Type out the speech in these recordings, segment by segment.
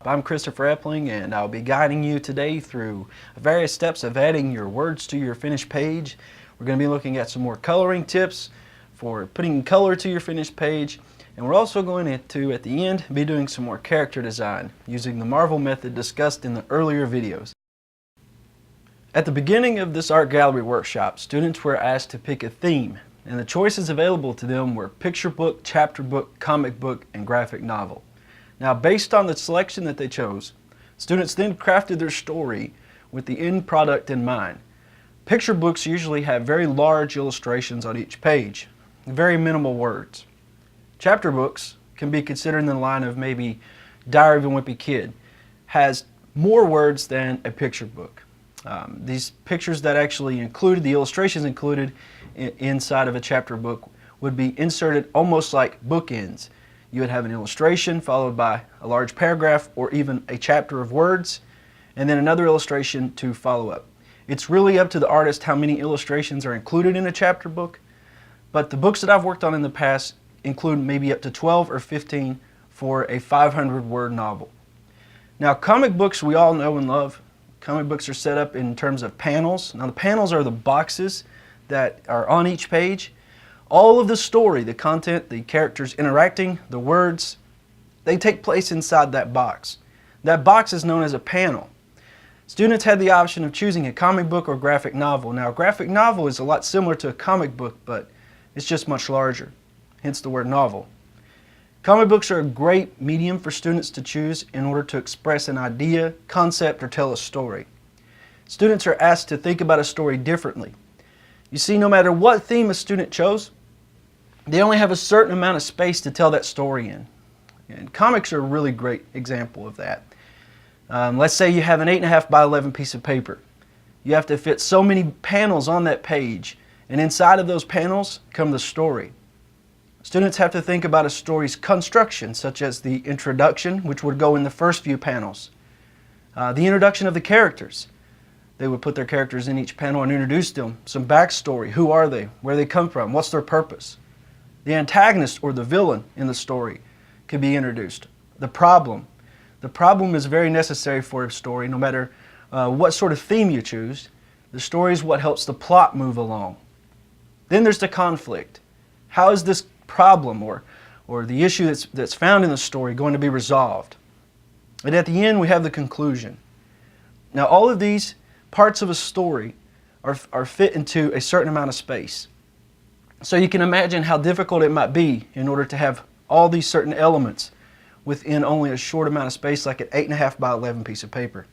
I'm Christopher Epling, and I'll be guiding you today through various steps of adding your words to your finished page. We're going to be looking at some more coloring tips for putting color to your finished page, and we're also going to, at the end, be doing some more character design using the Marvel method discussed in the earlier videos. At the beginning of this art gallery workshop, students were asked to pick a theme, and the choices available to them were picture book, chapter book, comic book, and graphic novel. Now, based on the selection that they chose, students then crafted their story with the end product in mind. Picture books usually have very large illustrations on each page, very minimal words. Chapter books can be considered in the line of maybe Diary of a Wimpy Kid, has more words than a picture book. These pictures that actually included, the illustrations included inside of a chapter book would be inserted almost like bookends. You would have an illustration followed by a large paragraph or even a chapter of words, and then another illustration to follow up. It's really up to the artist how many illustrations are included in a chapter book, but the books that I've worked on in the past include maybe up to 12 or 15 for a 500-word novel. Now, comic books we all know and love. Comic books are set up in terms of panels. Now, the panels are the boxes that are on each page. All of the story, the content, the characters interacting, the words, they take place inside that box. That box is known as a panel. Students had the option of choosing a comic book or graphic novel. Now, a graphic novel is a lot similar to a comic book, but it's just much larger, hence the word novel. Comic books are a great medium for students to choose in order to express an idea, concept, or tell a story. Students are asked to think about a story differently. You see, no matter what theme a student chose, they only have a certain amount of space to tell that story in. And comics are a really great example of that. Let's say you have an 8.5 by 11 piece of paper. You have to fit so many panels on that page, and inside of those panels come the story. Students have to think about a story's construction, such as the introduction, which would go in the first few panels. The introduction of the characters. They would put their characters in each panel and introduce them. Some backstory. Who are they? Where they come from? What's their purpose? The antagonist or the villain in the story could be introduced. The problem. The problem is very necessary for a story, no matter what sort of theme you choose. The story is what helps the plot move along. Then there's the conflict. How is this problem or the issue that's found in the story going to be resolved? And at the end, we have the conclusion. Now, all of these parts of a story are fit into a certain amount of space. So you can imagine how difficult it might be in order to have all these certain elements within only a short amount of space, like an 8.5 by 11 piece of paper.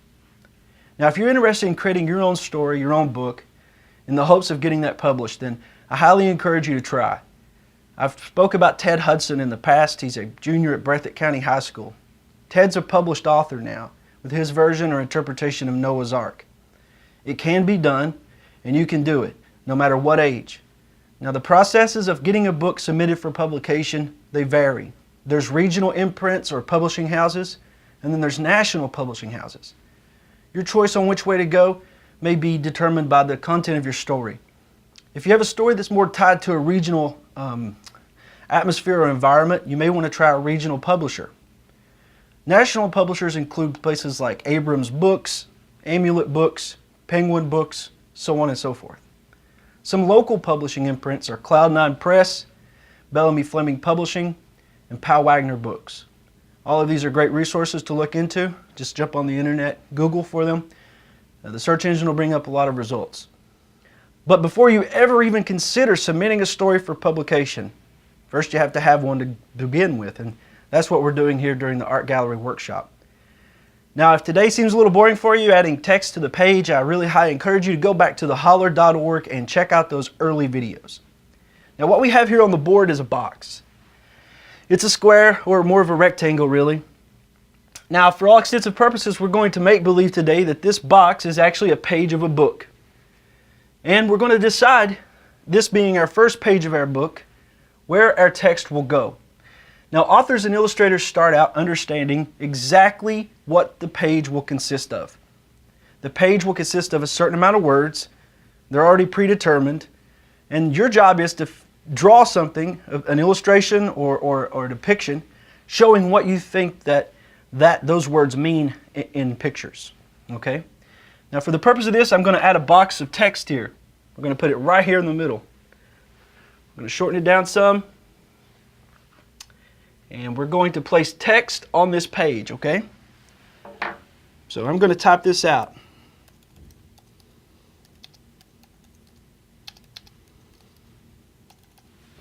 Now, if you're interested in creating your own story, your own book, in the hopes of getting that published, then I highly encourage you to try. I've spoke about Ted Hudson in the past. He's a junior at Breathitt County High School. Ted's a published author now with his version or interpretation of Noah's Ark. It can be done, and you can do it, no matter what age. Now, the processes of getting a book submitted for publication, they vary. There's regional imprints or publishing houses, and then there's national publishing houses. Your choice on which way to go may be determined by the content of your story. If you have a story that's more tied to a regional atmosphere or environment, you may want to try a regional publisher. National publishers include places like Abrams Books, Amulet Books, Penguin Books, so on and so forth. Some local publishing imprints are Cloud9 Press, Bellamy Fleming Publishing, and Powell Wagner Books. All of these are great resources to look into. Just jump on the internet, Google for them. The search engine will bring up a lot of results. But before you ever even consider submitting a story for publication, first you have to have one to begin with, and that's what we're doing here during the art gallery workshop. Now, if today seems a little boring for you, adding text to the page, I really highly encourage you to go back to theholler.org and check out those early videos. Now, what we have here on the board is a box. It's a square, or more of a rectangle, really. Now, for all extensive purposes, we're going to make believe today that this box is actually a page of a book. And we're going to decide, this being our first page of our book, where our text will go. Now, authors and illustrators start out understanding exactly what the page will consist of. The page will consist of a certain amount of words. They're already predetermined. And your job is to draw something, an illustration or a depiction, showing what you think that those words mean in pictures. Okay? Now for the purpose of this, I'm going to add a box of text here. We're going to put it right here in the middle. I'm going to shorten it down some. And we're going to place text on this page, okay? So I'm going to type this out.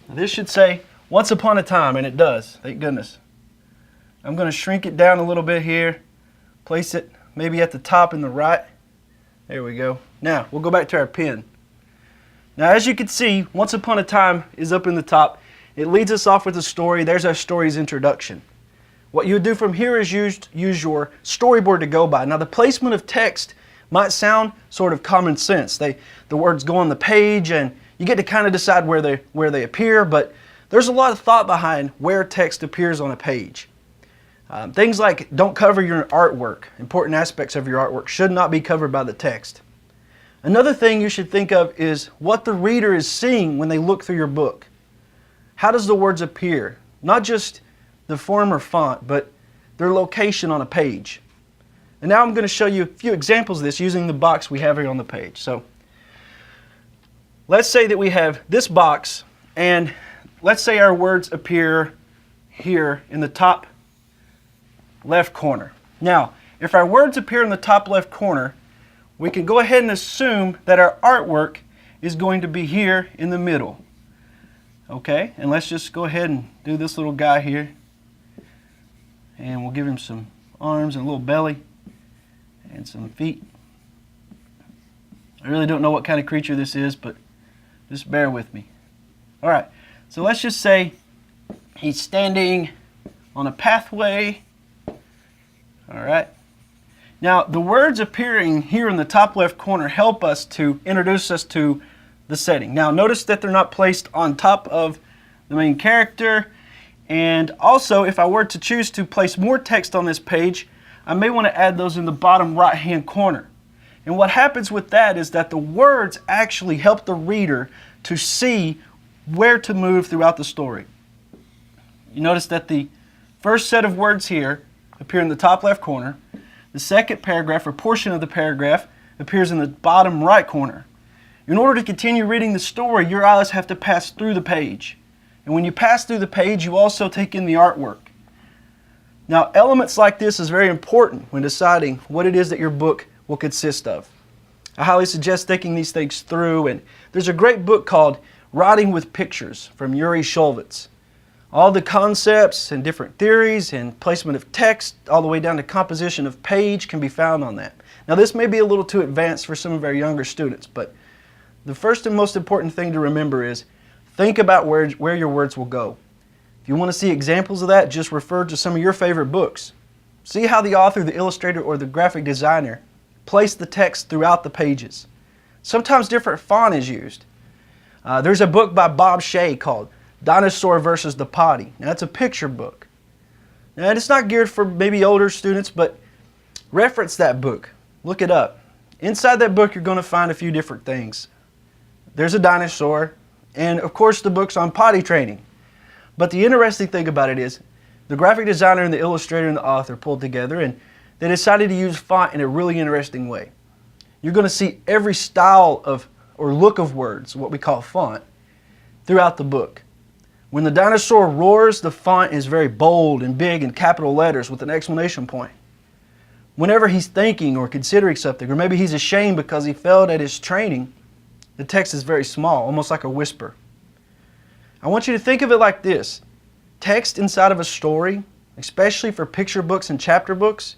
Now this should say, once upon a time, and it does, thank goodness. I'm going to shrink it down a little bit here, place it maybe at the top in the right. There we go. Now, we'll go back to our pen. Now, as you can see, once upon a time is up in the top. It leads us off with a story. There's our story's introduction. What you would do from here is use your storyboard to go by. Now, the placement of text might sound sort of common sense. The words go on the page, and you get to kind of decide where they appear, but there's a lot of thought behind where text appears on a page. Things like don't cover your artwork. Important aspects of your artwork should not be covered by the text. Another thing you should think of is what the reader is seeing when they look through your book. How does the words appear? Not just the form or font, but their location on a page. And now I'm going to show you a few examples of this using the box we have here on the page. So let's say that we have this box, and let's say our words appear here in the top left corner. Now, if our words appear in the top left corner, we can go ahead and assume that our artwork is going to be here in the middle. Okay, and let's just go ahead and do this little guy here. And we'll give him some arms and a little belly and some feet. I really don't know what kind of creature this is, but just bear with me. All right, so let's just say he's standing on a pathway. All right. Now, the words appearing here in the top left corner help us to introduce us to the setting. Now, notice that they're not placed on top of the main character. And also, if I were to choose to place more text on this page, I may want to add those in the bottom right-hand corner. And what happens with that is that the words actually help the reader to see where to move throughout the story. You notice that the first set of words here appear in the top left corner. The second paragraph or portion of the paragraph appears in the bottom right corner. In order to continue reading the story, your eyes have to pass through the page. And when you pass through the page, you also take in the artwork. Now, elements like this is very important when deciding what it is that your book will consist of. I highly suggest thinking these things through, and there's a great book called Writing with Pictures from Yuri Shulvitz. All the concepts and different theories and placement of text all the way down to composition of page can be found on that. Now, this may be a little too advanced for some of our younger students, but the first and most important thing to remember is think about where your words will go. If you want to see examples of that, just refer to some of your favorite books. See how the author, the illustrator, or the graphic designer place the text throughout the pages. Sometimes different font is used. There's a book by Bob Shea called Dinosaur versus the Potty. Now, it's a picture book. Now, it's not geared for maybe older students, but reference that book. Look it up. Inside that book, you're going to find a few different things. There's a dinosaur, and of course the book's on potty training. But the interesting thing about it is the graphic designer and the illustrator and the author pulled together, and they decided to use font in a really interesting way. You're going to see every style of or look of words, what we call font, throughout the book. When the dinosaur roars, the font is very bold and big in capital letters with an exclamation point. Whenever he's thinking or considering something, or maybe he's ashamed because he failed at his training, the text is very small, almost like a whisper. I want you to think of it like this. Text inside of a story, especially for picture books and chapter books,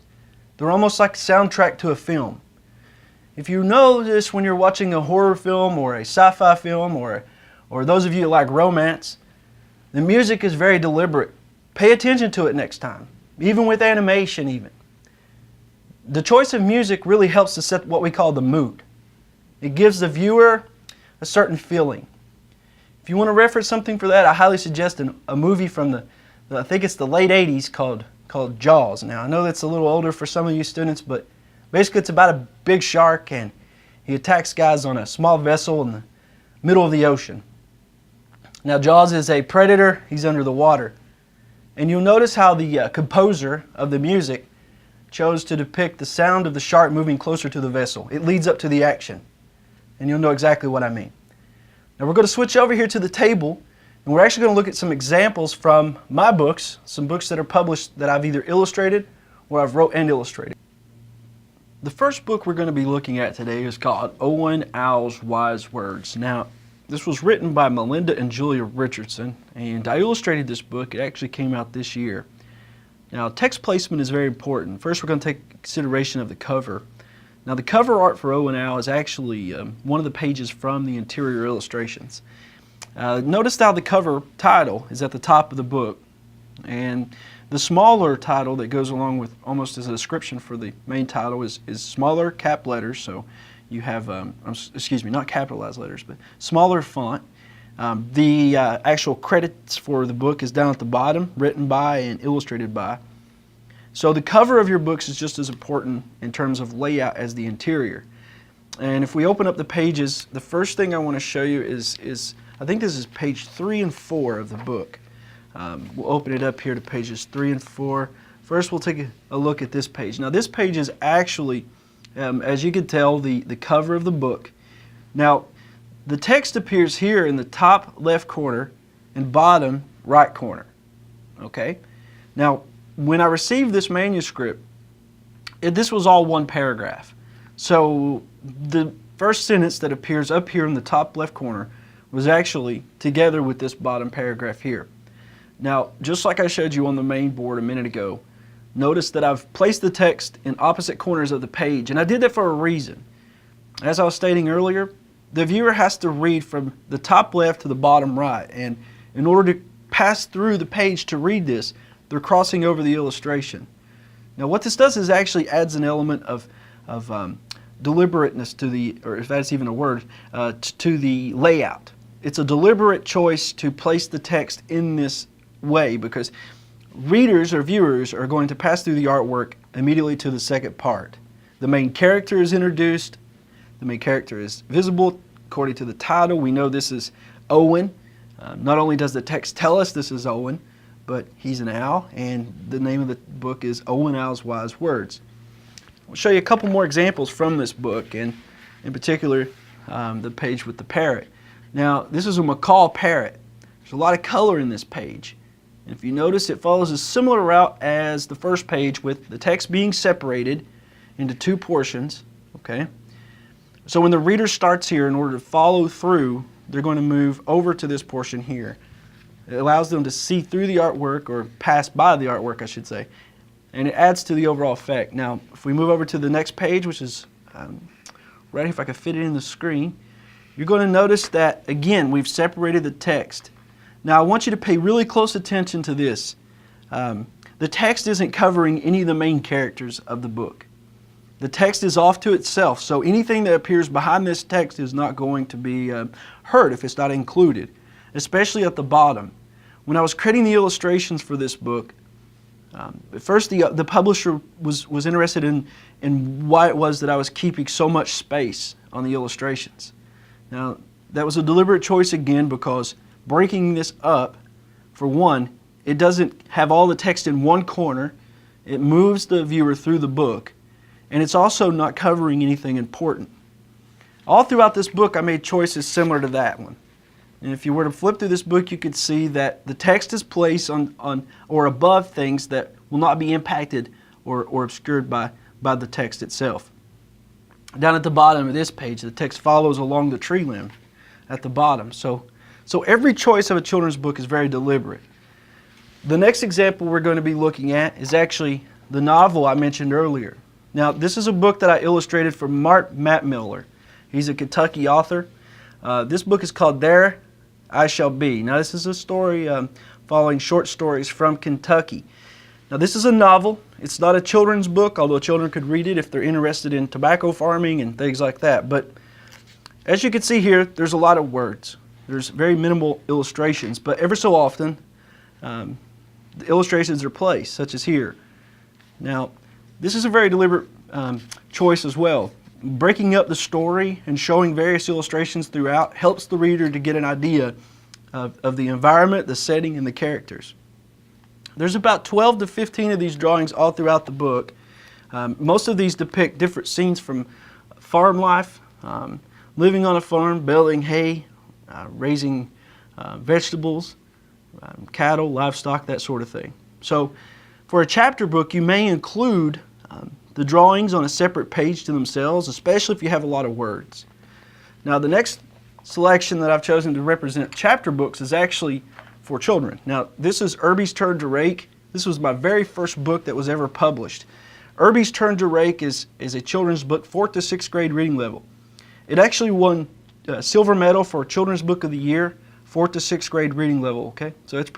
they're almost like a soundtrack to a film. If you notice when you're watching a horror film or a sci-fi film or those of you that like romance, the music is very deliberate. Pay attention to it next time, even with animation even. The choice of music really helps to set what we call the mood. It gives the viewer a certain feeling. If you want to reference something for that, I highly suggest a movie from I think it's the late 80s called Jaws. Now, I know that's a little older for some of you students, but basically it's about a big shark and he attacks guys on a small vessel in the middle of the ocean. Now, Jaws is a predator. He's under the water. And you'll notice how the composer of the music chose to depict the sound of the shark moving closer to the vessel. It leads up to the action, and you'll know exactly what I mean. Now we're going to switch over here to the table, and we're actually going to look at some examples from my books, some books that are published that I've either illustrated or I've wrote and illustrated. The first book we're going to be looking at today is called Owen Owl's Wise Words. Now, this was written by Melinda and Julia Richardson, and I illustrated this book. It actually came out this year. Now, text placement is very important. First, we're going to take consideration of the cover. Now, the cover art for Owen Owl is actually one of the pages from the interior illustrations. Notice how the cover title is at the top of the book, and the smaller title that goes along with almost as a description for the main title is smaller cap letters. So you have, excuse me, not capitalized letters, but smaller font. The actual credits for the book is down at the bottom, written by and illustrated by. So the cover of your books is just as important in terms of layout as the interior. And if we open up the pages, the first thing I want to show you is I think this is page 3 and 4 of the book. We'll open it up here to pages 3 and 4. First, we'll take a look at this page. Now, this page is actually, as you can tell, the cover of the book. Now, the text appears here in the top left corner and bottom right corner. Okay? Now, when I received this manuscript, this was all one paragraph. So the first sentence that appears up here in the top left corner was actually together with this bottom paragraph here. Now, just like I showed you on the main board a minute ago, notice that I've placed the text in opposite corners of the page, and I did that for a reason. As I was stating earlier, the viewer has to read from the top left to the bottom right, and in order to pass through the page to read this, they're crossing over the illustration. Now, what this does is actually adds an element of deliberateness to the, or if that's even a word, to the layout. It's a deliberate choice to place the text in this way because readers or viewers are going to pass through the artwork immediately to the second part. The main character is introduced. The main character is visible according to the title. We know this is Owen. Not only does the text tell us this is Owen, but he's an owl, and the name of the book is Owen Owl's Wise Words. I'll show you a couple more examples from this book, and in particular the page with the parrot. Now, this is a macaw parrot. There's a lot of color in this page. And if you notice, it follows a similar route as the first page with the text being separated into two portions. Okay? So when the reader starts here, in order to follow through, they're going to move over to this portion here. It allows them to see through the artwork, or pass by the artwork, I should say, and it adds to the overall effect. Now, if we move over to the next page, which is right here, if I can fit it in the screen, you're going to notice that, again, we've separated the text. Now, I want you to pay really close attention to this. The text isn't covering any of the main characters of the book. The text is off to itself, so anything that appears behind this text is not going to be heard if it's not included, especially at the bottom. When I was creating the illustrations for this book, at first the publisher was interested in why it was that I was keeping so much space on the illustrations. Now, that was a deliberate choice again because breaking this up, for one, it doesn't have all the text in one corner. It moves the viewer through the book, and it's also not covering anything important. All throughout this book, I made choices similar to that one. And if you were to flip through this book, you could see that the text is placed on or above things that will not be impacted or obscured by the text itself. Down at the bottom of this page, the text follows along the tree limb at the bottom. So every choice of a children's book is very deliberate. The next example we're going to be looking at is actually the novel I mentioned earlier. Now, this is a book that I illustrated for Matt Miller. He's a Kentucky author. This book is called There I Shall Be. Now, this is a story following short stories from Kentucky. Now, this is a novel. It's not a children's book, although children could read it if they're interested in tobacco farming and things like that. But as you can see here, there's a lot of words. There's very minimal illustrations, but ever so often, the illustrations are placed, such as here. Now, this is a very deliberate choice as well. Breaking up the story and showing various illustrations throughout helps the reader to get an idea of the environment, the setting, and the characters. There's about 12 to 15 of these drawings all throughout the book. Most of these depict different scenes from farm life, living on a farm, baling hay, raising vegetables, cattle, livestock, that sort of thing. So for a chapter book, you may include the drawings on a separate page to themselves, especially if you have a lot of words. Now the next selection that I've chosen to represent chapter books is actually for children. Now this is Irby's Turn to Rake. This was my very first book that was ever published. Irby's Turn to Rake is a children's book, 4th to 6th grade reading level. It actually won silver medal for Children's Book of the Year, 4th to 6th grade reading level. Okay, so it's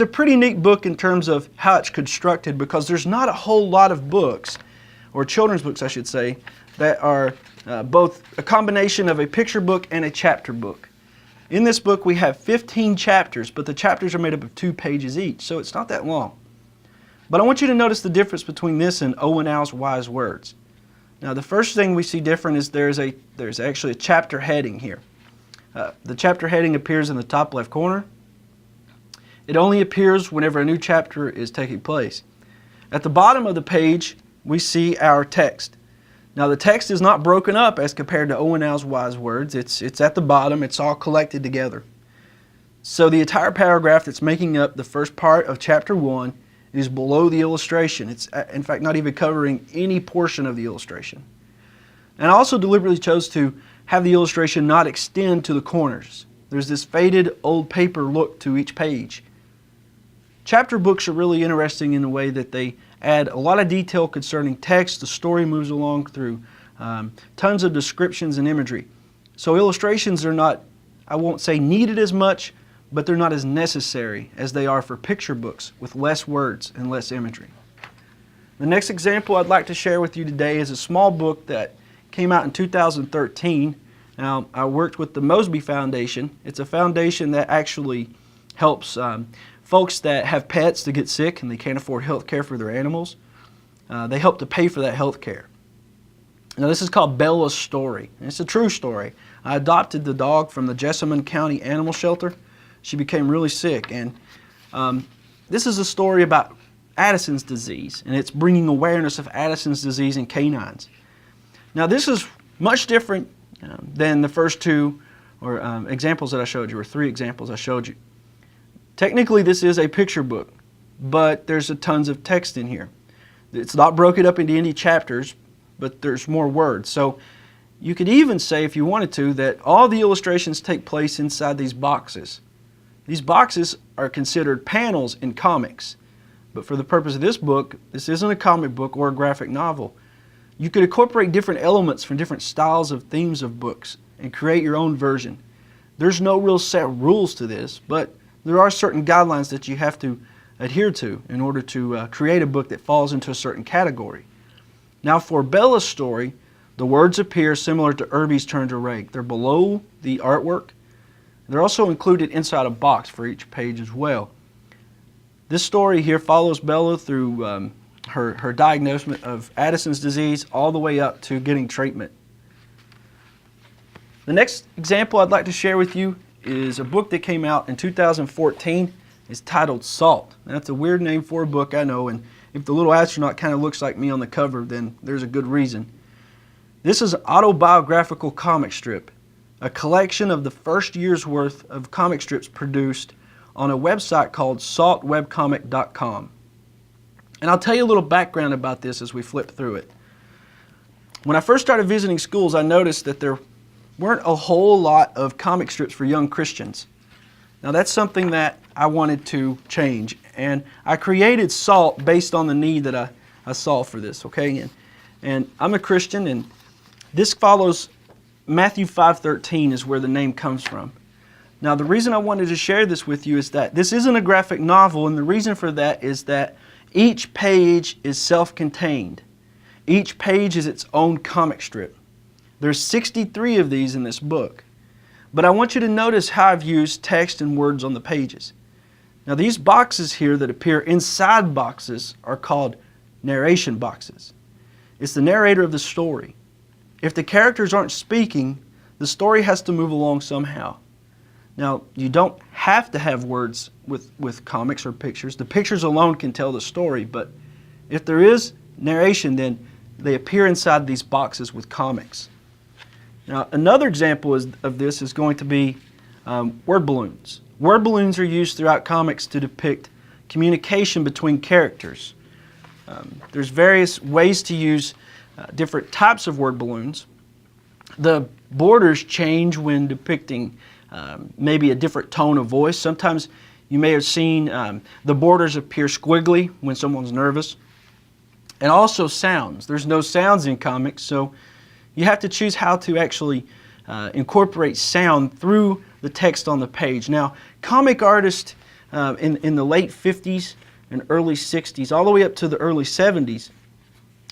a pretty neat book in terms of how it's constructed, because there's not a whole lot of books, or children's books I should say, that are both a combination of a picture book and a chapter book. In this book we have 15 chapters, but the chapters are made up of 2 pages each, so it's not that long. But I want you to notice the difference between this and Owen Al's Wise Words. Now the first thing we see different is there's actually a chapter heading here. The chapter heading appears in the top left corner. It only appears whenever a new chapter is taking place. At the bottom of the page we see our text. Now the text is not broken up as compared to Owen Al's Wise Words. It's at the bottom. It's all collected together. So the entire paragraph that's making up the first part of chapter 1 is below the illustration. It's in fact not even covering any portion of the illustration. And I also deliberately chose to have the illustration not extend to the corners. There's this faded old paper look to each page. Chapter books are really interesting in the way that they add a lot of detail concerning text. The story moves along through tons of descriptions and imagery. So illustrations are not, I won't say needed as much, but they're not as necessary as they are for picture books with less words and less imagery. The next example I'd like to share with you today is a small book that came out in 2013. Now, I worked with the Mosby Foundation. It's a foundation that actually helps folks that have pets to get sick and they can't afford health care for their animals. They help to pay for that health care. Now this is called Bellus Story. And it's a true story. I adopted the dog from the Jessamine County Animal Shelter. She became really sick, and this is a story about Addison's disease, and it's bringing awareness of Addison's disease in canines. Now this is much different than the first 2 examples that I showed you, or 3 examples I showed you. Technically this is a picture book, but there's tons of text in here. It's not broken up into any chapters, but there's more words. So you could even say, if you wanted to, that all the illustrations take place inside these boxes. These boxes are considered panels in comics, but for the purpose of this book, this isn't a comic book or a graphic novel. You could incorporate different elements from different styles of themes of books and create your own version. There's no real set rules to this, but there are certain guidelines that you have to adhere to in order to create a book that falls into a certain category. Now for Bellus Story, the words appear similar to Irby's Turn to Rake. They're below the artwork. They're also included inside a box for each page as well. This story here follows Bella through her diagnosis of Addison's disease all the way up to getting treatment. The next example I'd like to share with you is a book that came out in 2014. It's titled Salt. Now, that's a weird name for a book, I know, and if the little astronaut kind of looks like me on the cover, then there's a good reason. This is an autobiographical comic strip, a collection of the first year's worth of comic strips produced on a website called saltwebcomic.com. And I'll tell you a little background about this as we flip through it. When I first started visiting schools, I noticed that there weren't a whole lot of comic strips for young Christians. Now that's something that I wanted to change, and I created Salt based on the need that I saw for this, okay? And I'm a Christian, and this follows Matthew 5:13 is where the name comes from. Now the reason I wanted to share this with you is that this isn't a graphic novel, and the reason for that is that each page is self-contained. Each page is its own comic strip. There's 63 of these in this book. But I want you to notice how I've used text and words on the pages. Now these boxes here that appear inside boxes are called narration boxes. It's the narrator of the story. If the characters aren't speaking, the story has to move along somehow. Now, you don't have to have words with comics or pictures. The pictures alone can tell the story, but if there is narration, then they appear inside these boxes with comics. Now, another example of this is going to be word balloons. Word balloons are used throughout comics to depict communication between characters. There's various ways to use different types of word balloons. The borders change when depicting maybe a different tone of voice. Sometimes you may have seen the borders appear squiggly when someone's nervous. And also sounds. There's no sounds in comics, so you have to choose how to actually incorporate sound through the text on the page. Now, comic artists in the late 50s and early 60s, all the way up to the early 70s,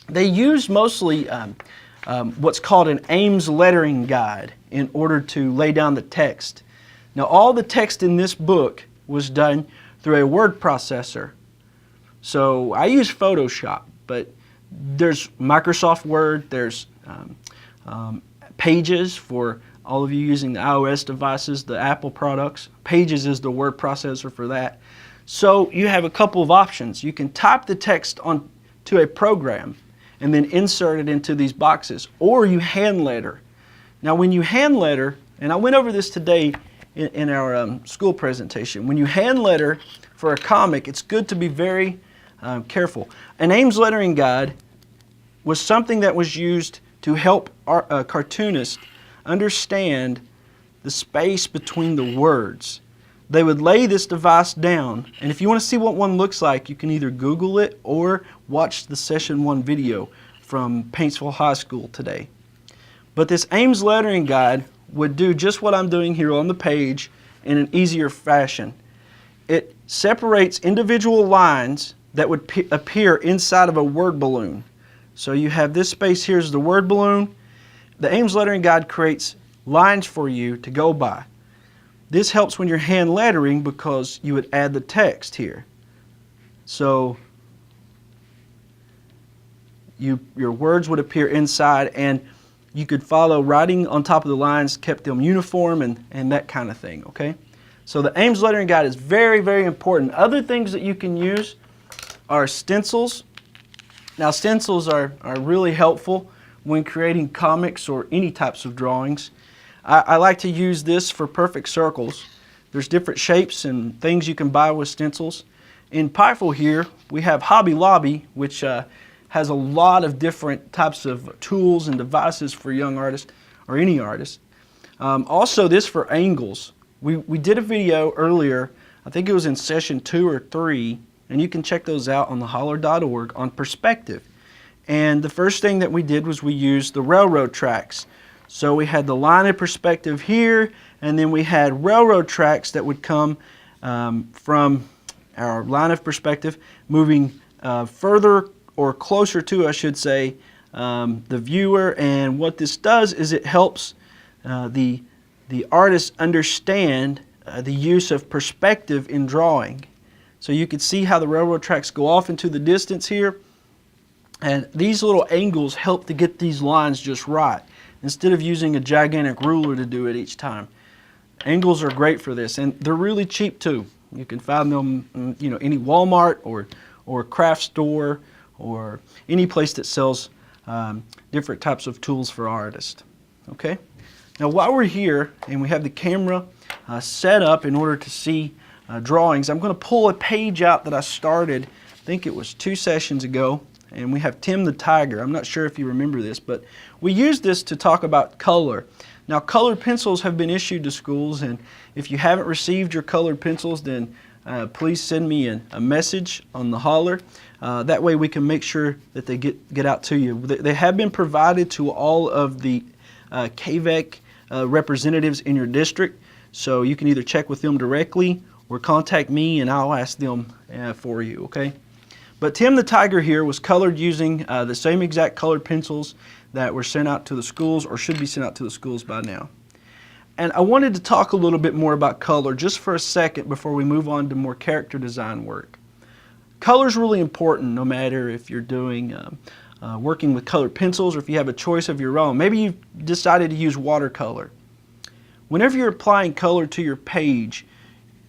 they used mostly what's called an Ames lettering guide in order to lay down the text. Now, all the text in this book was done through a word processor. So I use Photoshop, but there's Microsoft Word, there's Pages for all of you using the iOS devices, the Apple products. Pages is the word processor for that. So you have a couple of options. You can type the text onto a program and then insert it into these boxes, or you hand letter. Now when you hand letter, and I went over this today in our school presentation, when you hand letter for a comic, it's good to be very careful. An Ames lettering guide was something that was used to help cartoonists understand the space between the words. They would lay this device down, and if you want to see what one looks like, you can either Google it or watch the Session 1 video from Paintsville High School today. But this Ames lettering guide would do just what I'm doing here on the page in an easier fashion. It separates individual lines that would appear inside of a word balloon. So you have this space here is the word balloon. The Ames lettering guide creates lines for you to go by. This helps when you're hand lettering because you would add the text here. So your words would appear inside, and you could follow writing on top of the lines, kept them uniform and that kind of thing, okay? So the Ames lettering guide is very, very important. Other things that you can use are stencils. Now stencils are really helpful when creating comics or any types of drawings. I like to use this for perfect circles. There's different shapes and things you can buy with stencils. In Pikeville here, we have Hobby Lobby, which has a lot of different types of tools and devices for young artists or any artist. Also this for angles. We did a video earlier, I think it was in session 2 or 3, and you can check those out on theholler.org on perspective. And the first thing that we did was we used the railroad tracks. So we had the line of perspective here, and then we had railroad tracks that would come from our line of perspective, moving further or closer to, I should say, the viewer. And what this does is it helps the artist understand the use of perspective in drawing. So you can see how the railroad tracks go off into the distance here, and these little angles help to get these lines just right instead of using a gigantic ruler to do it each time. Angles are great for this, and they're really cheap too. You can find them, you know, any Walmart or craft store or any place that sells different types of tools for artists. Okay. Now while we're here and we have the camera set up in order to see drawings, I'm going to pull a page out that I started, I think it was 2 sessions ago, and we have Tim the Tiger. I'm not sure if you remember this, but we used this to talk about color. Now colored pencils have been issued to schools, and if you haven't received your colored pencils, then please send me a message on the holler. That way we can make sure that they get out to you. They have been provided to all of the KVEC representatives in your district, so you can either check with them directly or contact me and I'll ask them for you, okay? But Tim the Tiger here was colored using the same exact colored pencils that were sent out to the schools, or should be sent out to the schools by now. And I wanted to talk a little bit more about color just for a second before we move on to more character design work. Color is really important no matter if you're doing working with colored pencils or if you have a choice of your own. Maybe you've decided to use watercolor. whenever you're applying color to your page,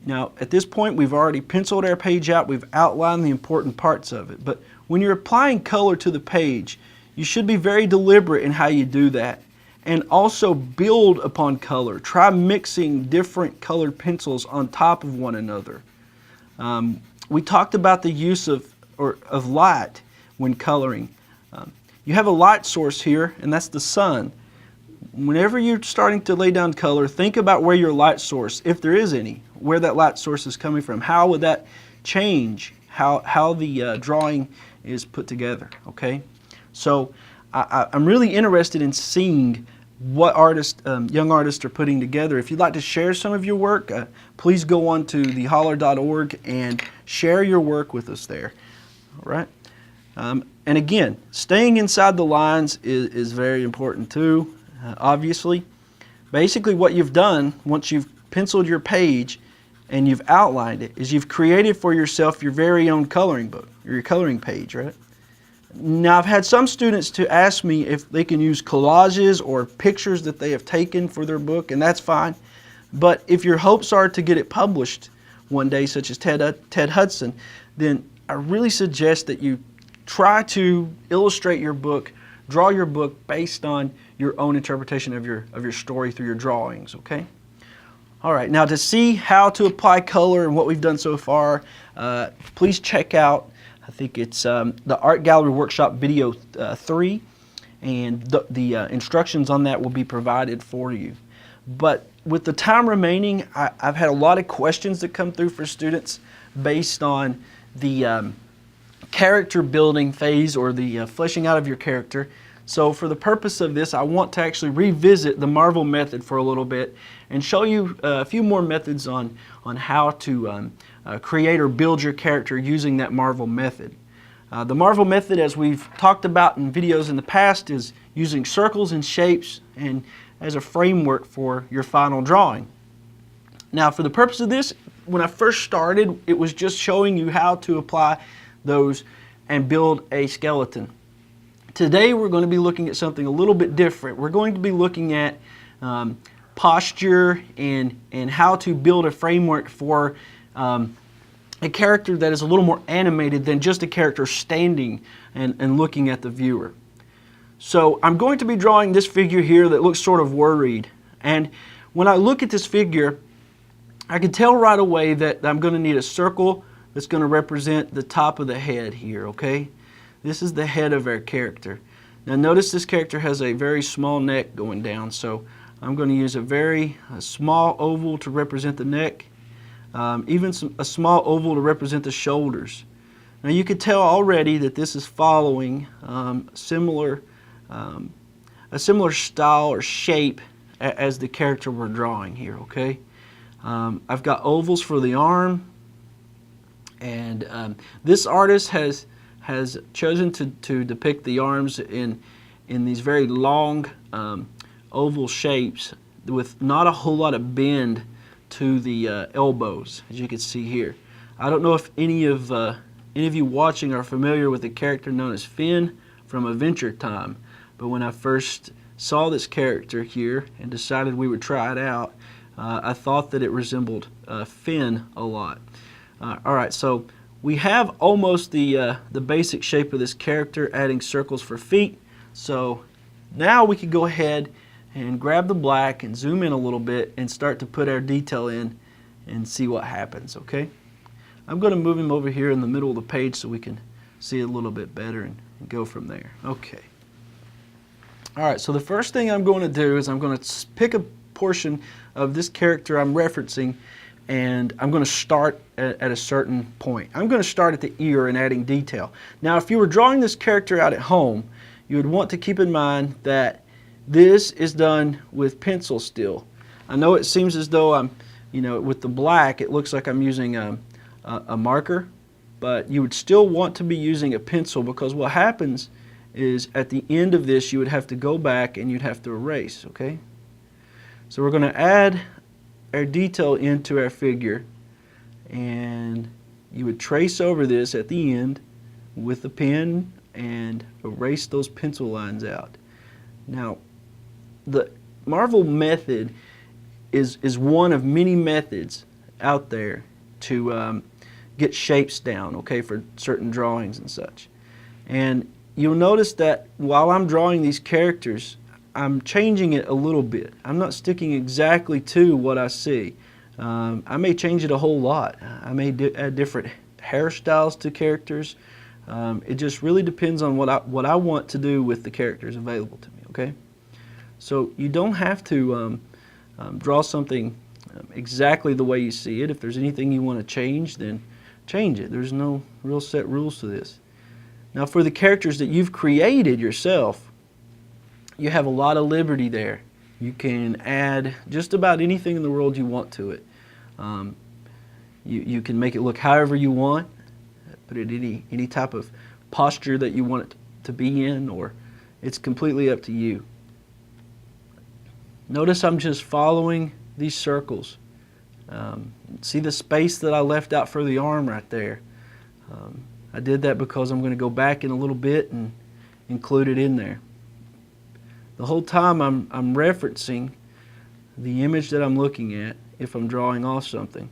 now at this point we've already penciled our page out, we've outlined the important parts of it, but when you're applying color to the page, you should be very deliberate in how you do that, and also build upon color. Try mixing different colored pencils on top of one another. We talked about the use of light when coloring. You have a light source here, and that's the sun. Whenever you're starting to lay down color, think about where your light source, if there is any, where that light source is coming from. How would that change how the drawing is put together, okay? So I'm really interested in seeing what young artists are putting together. If you'd like to share some of your work, please go on to theholler.org and share your work with us there. All right. And again, staying inside the lines is very important too, obviously. Basically what you've done, once you've penciled your page and you've outlined it, is you've created for yourself your very own coloring book, or your coloring page, right? Now, I've had some students to ask me if they can use collages or pictures that they have taken for their book, and that's fine. But if your hopes are to get it published one day, such as Ted Hudson, then I really suggest that you try to illustrate your book, draw your book based on your own interpretation of your story through your drawings, okay? All right, now to see how to apply color and what we've done so far, please check out, I think it's the Art Gallery Workshop Video 3, and the instructions on that will be provided for you. But with the time remaining, I've had a lot of questions that come through for students based on the character building phase, or the fleshing out of your character. So for the purpose of this, I want to actually revisit the Marvel method for a little bit and show you a few more methods on how to create or build your character using that Marvel method. The Marvel method, as we've talked about in videos in the past, is using circles and shapes and as a framework for your final drawing. Now, for the purpose of this, when I first started, it was just showing you how to apply those and build a skeleton. Today we're going to be looking at something a little bit different. We're going to be looking at posture and how to build a framework for a character that is a little more animated than just a character standing and looking at the viewer. So I'm going to be drawing this figure here that looks sort of worried, and when I look at this figure, I can tell right away that I'm going to need a circle that's going to represent the top of the head here, okay? This is the head of our character. Now notice this character has a very small neck going down, so I'm going to use a small oval to represent the neck, even a small oval to represent the shoulders. Now you can tell already that this is following a similar style or shape as the character we're drawing here, okay? I've got ovals for the arm, and this artist has chosen to depict the arms in these very long oval shapes with not a whole lot of bend to the elbows, as you can see here. I don't know if any of you watching are familiar with the character known as Finn from Adventure Time, but when I first saw this character here and decided we would try it out, I thought that it resembled Finn a lot. All right, so we have almost the basic shape of this character, adding circles for feet. So now we could go ahead and grab the black and zoom in a little bit and start to put our detail in and see what happens, okay? I'm going to move him over here in the middle of the page so we can see it a little bit better and go from there. Okay. All right, so the first thing I'm going to do is I'm going to pick a portion of this character I'm referencing, and I'm going to start at a certain point. I'm going to start at the ear and adding detail. Now, if you were drawing this character out at home, you would want to keep in mind that this is done with pencil still. I know it seems as though I'm, with the black, it looks like I'm using a marker, but you would still want to be using a pencil, because what happens is at the end of this, you would have to go back and you'd have to erase, okay? So we're going to add our detail into our figure, and you would trace over this at the end with the pen and erase those pencil lines out. Now, the Marvel method is one of many methods out there to get shapes down, okay, for certain drawings and such. And you'll notice that while I'm drawing these characters, I'm changing it a little bit. I'm not sticking exactly to what I see. I may change it a whole lot. I may add different hairstyles to characters. It just really depends on what I want to do with the characters available to me, okay? So you don't have to draw something exactly the way you see it. If there's anything you want to change, then change it. There's no real set rules to this. Now for the characters that you've created yourself, you have a lot of liberty there. You can add just about anything in the world you want to it. You can make it look however you want, put it in any type of posture that you want it to be in, or it's completely up to you. Notice I'm just following these circles. See the space that I left out for the arm right there. I did that because I'm going to go back in a little bit and include it in there. The whole time I'm referencing the image that I'm looking at if I'm drawing off something.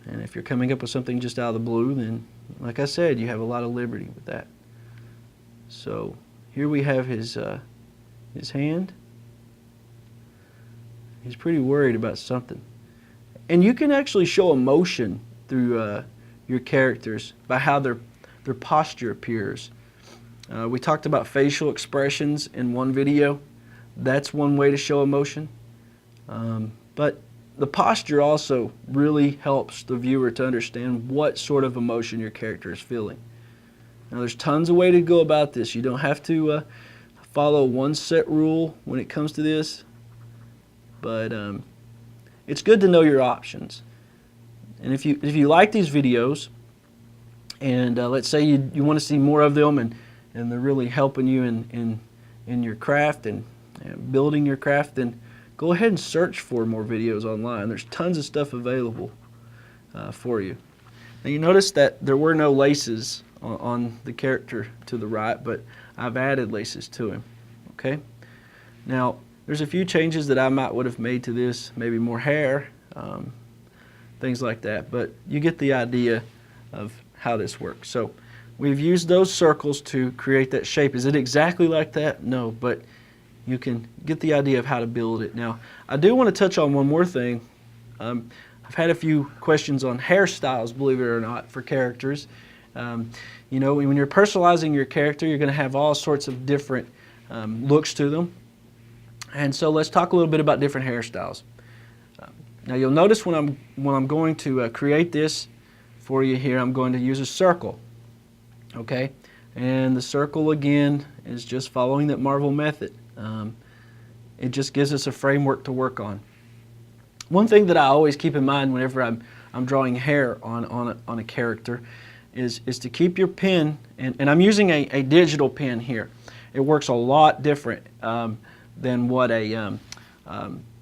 And if you're coming up with something just out of the blue, then like I said, you have a lot of liberty with that. So here we have his hand. He's pretty worried about something. And you can actually show emotion through your characters by how their posture appears. We talked about facial expressions in one video. That's one way to show emotion. But the posture also really helps the viewer to understand what sort of emotion your character is feeling. Now there's tons of ways to go about this. You don't have to follow one set rule when it comes to this. But it's good to know your options. And if you like these videos, and let's say you want to see more of them, and they're really helping you in your craft and building your craft, then go ahead and search for more videos online. There's tons of stuff available for you. Now you notice that there were no laces on the character to the right, but I've added laces to him. Okay. Now there's a few changes that I would have made to this, maybe more hair, things like that, but you get the idea of how this works. So we've used those circles to create that shape. Is it exactly like that? No, but you can get the idea of how to build it. Now, I do want to touch on one more thing. I've had a few questions on hairstyles, believe it or not, for characters. You know, when you're personalizing your character, you're going to have all sorts of different looks to them. And so let's talk a little bit about different hairstyles. Now you'll notice when I'm going to create this for you here, I'm going to use a circle. Okay, and the circle again is just following that Marvel method. It just gives us a framework to work on. One thing that I always keep in mind whenever I'm drawing hair on a character is to keep your pen, and I'm using a digital pen here. It works a lot different than what a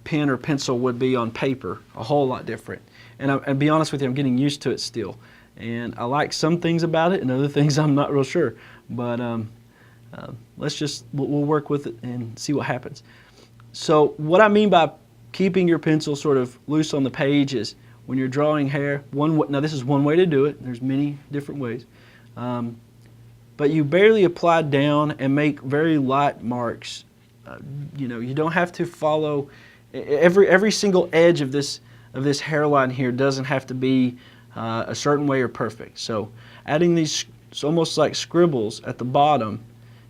pen or pencil would be on paper, a whole lot different. And I'll be honest with you, I'm getting used to it still. And I like some things about it and other things I'm not real sure. But we'll work with it and see what happens. So what I mean by keeping your pencil sort of loose on the page is when you're drawing hair, now this is one way to do it. There's many different ways. But you barely apply down and make very light marks. You know, you don't have to follow every single edge of this hairline here doesn't have to be a certain way or perfect. So adding these, it's almost like scribbles at the bottom,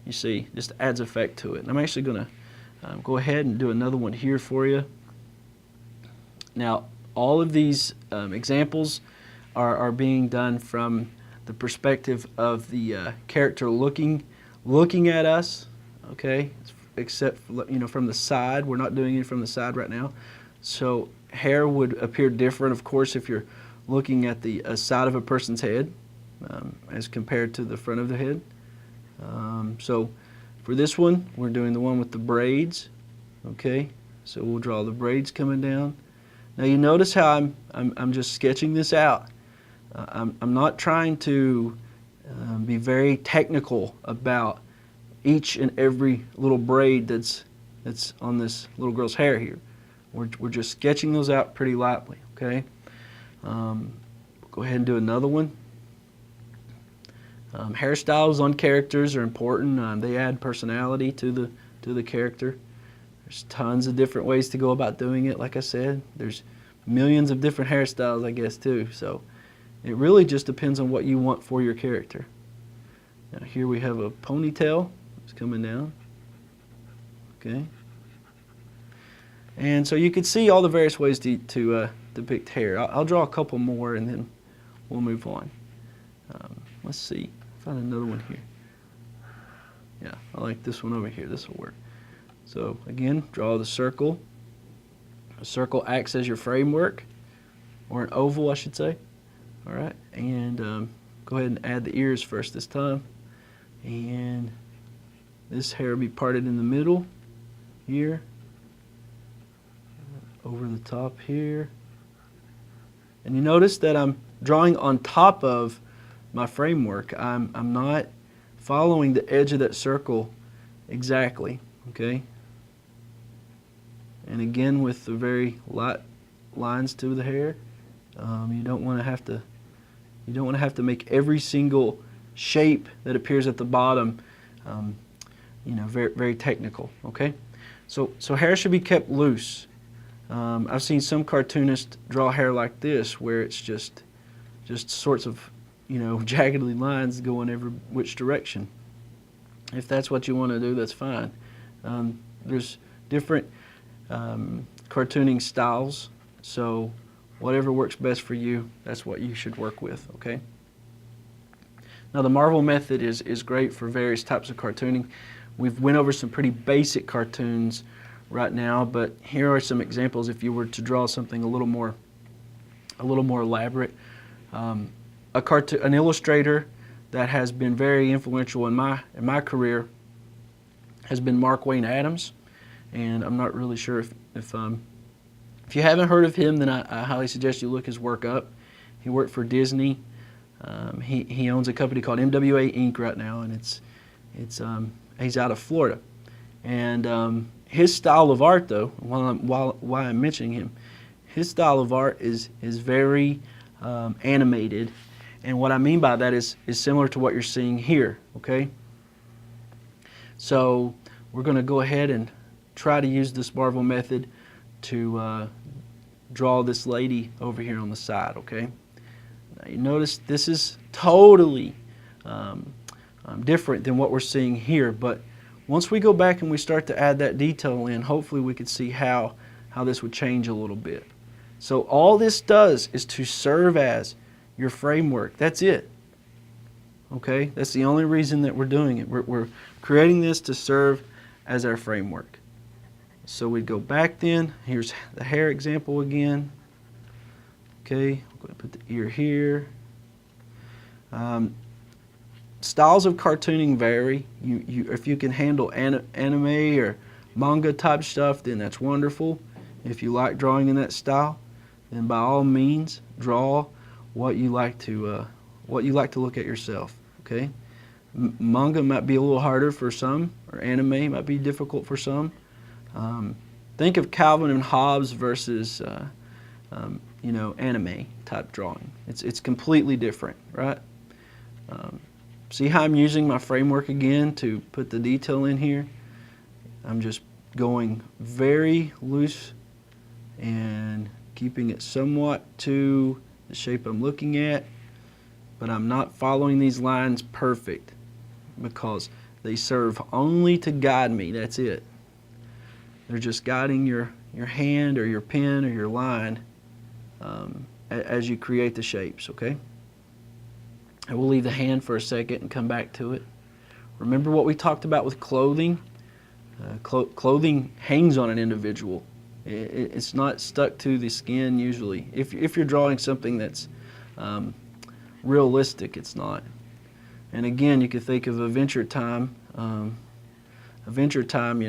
you see, just adds effect to it. And I'm actually going to go ahead and do another one here for you. Now all of these examples are being done from the perspective of the character looking at us, okay, except from the side. We're not doing it from the side right now. So hair would appear different, of course, if you're looking at the side of a person's head as compared to the front of the head. So for this one, we're doing the one with the braids. Okay, so we'll draw the braids coming down. Now you notice how I'm just sketching this out. I'm not trying to be very technical about each and every little braid that's on this little girl's hair here. We're just sketching those out pretty lightly, okay? Go ahead and do another one. Hairstyles on characters are important. They add personality to the character. There's tons of different ways to go about doing it. Like I said, there's millions of different hairstyles, I guess, too. So it really just depends on what you want for your character. Now here we have a ponytail. It's coming down. Okay. And so you can see all the various ways to depict hair. I'll draw a couple more and then we'll move on. Let's see. Find another one here. Yeah, I like this one over here. This will work. So again, draw the circle. A circle acts as your framework, or an oval, I should say. All right, and go ahead and add the ears first this time. And this hair will be parted in the middle here, over the top here. And you notice that I'm drawing on top of my framework. I'm not following the edge of that circle exactly, okay? And again, with the very light lines to the hair, you don't want to have to make every single shape that appears at the bottom, very, very technical, okay? So hair should be kept loose. I've seen some cartoonists draw hair like this, where it's just sorts of, jaggedly lines going every which direction. If that's what you want to do, that's fine. There's different cartooning styles, so whatever works best for you, that's what you should work with, okay? Now the Marvel method is great for various types of cartooning. We've went over some pretty basic cartoons right now, but here are some examples if you were to draw something a little more elaborate. An illustrator that has been very influential in my career has been Mark Wayne Adams, and I'm not really sure if you haven't heard of him, then I highly suggest you look his work up. He worked for Disney. He owns a company called MWA Inc. right now, and he's out of Florida. And his style of art, though, why I'm mentioning him, his style of art is very animated, and what I mean by that is similar to what you're seeing here, okay? So we're going to go ahead and try to use this Marvel method to draw this lady over here on the side, okay? Now you notice this is totally different than what we're seeing here, but once we go back and we start to add that detail in, hopefully we could see how this would change a little bit. So all this does is to serve as your framework. That's it. Okay? That's the only reason that we're doing it. We're creating this to serve as our framework. So we'd go back then. Here's the hair example again. Okay, I'm going to put the ear here. Styles of cartooning vary. If you can handle anime or manga type stuff, then that's wonderful. If you like drawing in that style, then by all means draw what you like to look at yourself. Okay, manga might be a little harder for some, or anime might be difficult for some. Think of Calvin and Hobbes versus anime type drawing. It's completely different, right? See how I'm using my framework again to put the detail in here? I'm just going very loose and keeping it somewhat to the shape I'm looking at, but I'm not following these lines perfect because they serve only to guide me. That's it. They're just guiding your hand or your pen or your line as you create the shapes, okay? I will leave the hand for a second and come back to it. Remember what we talked about with clothing? Clothing hangs on an individual. It's not stuck to the skin usually. If you're drawing something that's realistic, it's not. And again, you could think of Adventure Time. Adventure Time,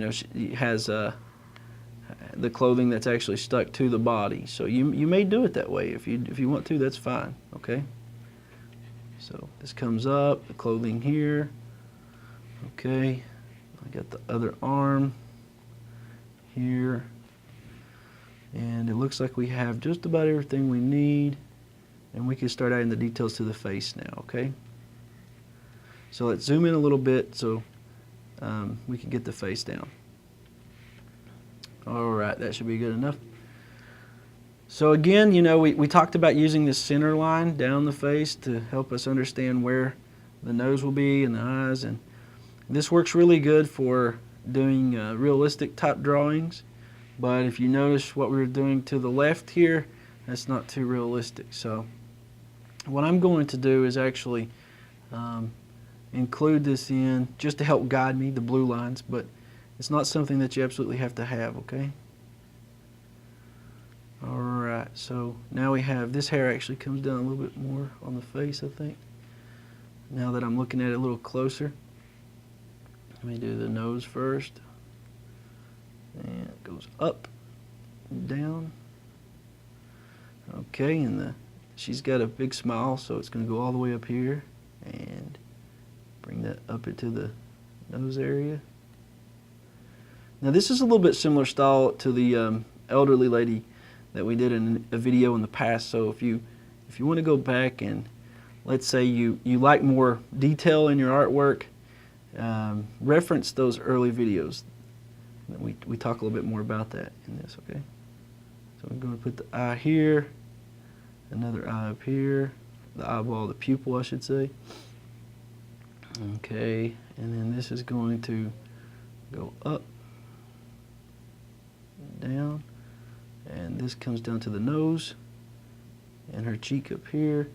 has the clothing that's actually stuck to the body. So you may do it that way if you want to. That's fine. Okay. So this comes up, the clothing here. Okay. I got the other arm here. And it looks like we have just about everything we need, and we can start adding the details to the face now, okay? So let's zoom in a little bit so we can get the face down. All right, that should be good enough. So again, you know, we talked about using this center line down the face to help us understand where the nose will be and the eyes, and this works really good for doing realistic type drawings. But if you notice what we were doing to the left here, that's not too realistic. So what I'm going to do is actually include this in just to help guide me, the blue lines, but it's not something that you absolutely have to have, okay? Alright, so now we have, this hair actually comes down a little bit more on the face, I think. Now that I'm looking at it a little closer, let me do the nose first. And it goes up, down. Okay, and she's got a big smile, so it's going to go all the way up here and bring that up into the nose area. Now this is a little bit similar style to the elderly lady that we did in a video in the past. So if you want to go back and let's say you like more detail in your artwork, reference those early videos. We talk a little bit more about that in this, okay? So I'm going to put the eye here, another eye up here, the eyeball, the pupil I should say. Okay, and then this is going to go up, down, and this comes down to the nose and her cheek up here.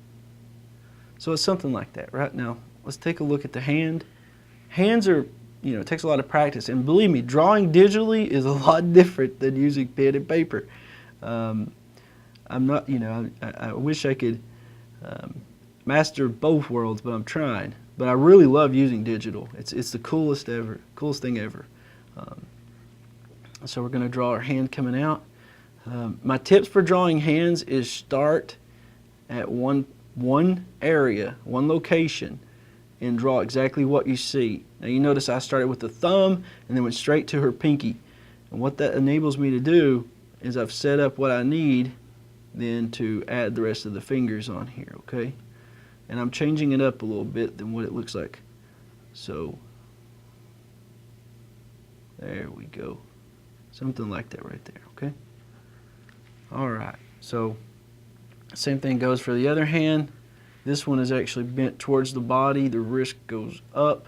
So it's something like that. Right now, let's take a look at the hand. Hands are, you know, it takes a lot of practice, and believe me, drawing digitally is a lot different than using pen and paper. I'm not, you know, I wish I could master both worlds, but I'm trying. But I really love using digital. It's the coolest thing ever. So we're going to draw our hand coming out. My tips for drawing hands is start at one area, one location, and draw exactly what you see. Now you notice I started with the thumb and then went straight to her pinky. And what that enables me to do is I've set up what I need then to add the rest of the fingers on here, okay? And I'm changing it up a little bit than what it looks like. So there we go. Something like that right there, okay? Alright, so same thing goes for the other hand. This one is actually bent towards the body. The wrist goes up.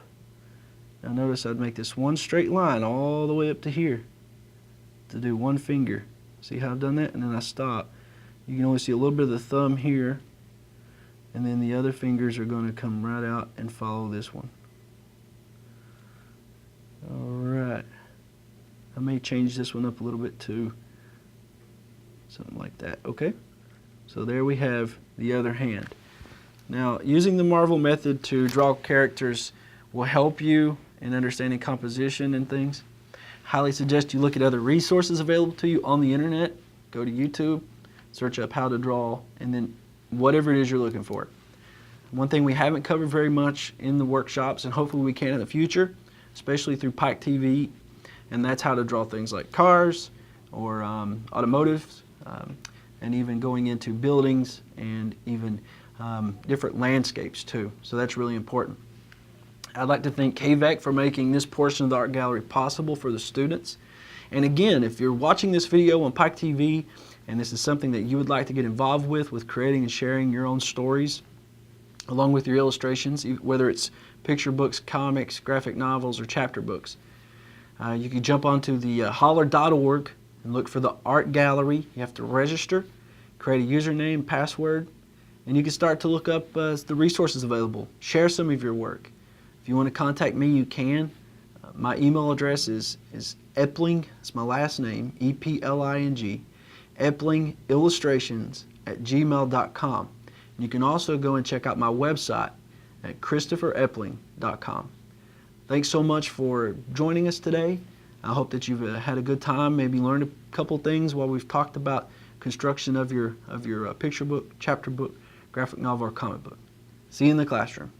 Now notice I'd make this one straight line all the way up to here to do one finger. See how I've done that? And then I stop. You can only see a little bit of the thumb here, and then the other fingers are going to come right out and follow this one. Alright. I may change this one up a little bit too. Something like that. Okay? So there we have the other hand. Now, using the Marvel method to draw characters will help you in understanding composition and things. Highly suggest you look at other resources available to you on the internet. Go to YouTube, search up how to draw, and then whatever it is you're looking for. One thing we haven't covered very much in the workshops, and hopefully we can in the future, especially through Pike TV, and that's how to draw things like cars or automotives, and even going into buildings and even different landscapes too. So that's really important. I'd like to thank KVAC for making this portion of the art gallery possible for the students. And again, if you're watching this video on Pike TV and this is something that you would like to get involved with creating and sharing your own stories along with your illustrations, whether it's picture books, comics, graphic novels, or chapter books, you can jump onto the holler.org and look for the art gallery. You have to register, create a username, password, and you can start to look up the resources available. Share some of your work. If you want to contact me, you can. My email address is Epling, it's my last name, E-P-L-I-N-G, EplingIllustrations@gmail.com. You can also go and check out my website at ChristopherEpling.com. Thanks so much for joining us today. I hope that you've had a good time, maybe learned a couple things while we've talked about construction of your picture book, chapter book, graphic novel, or comic book. See you in the classroom.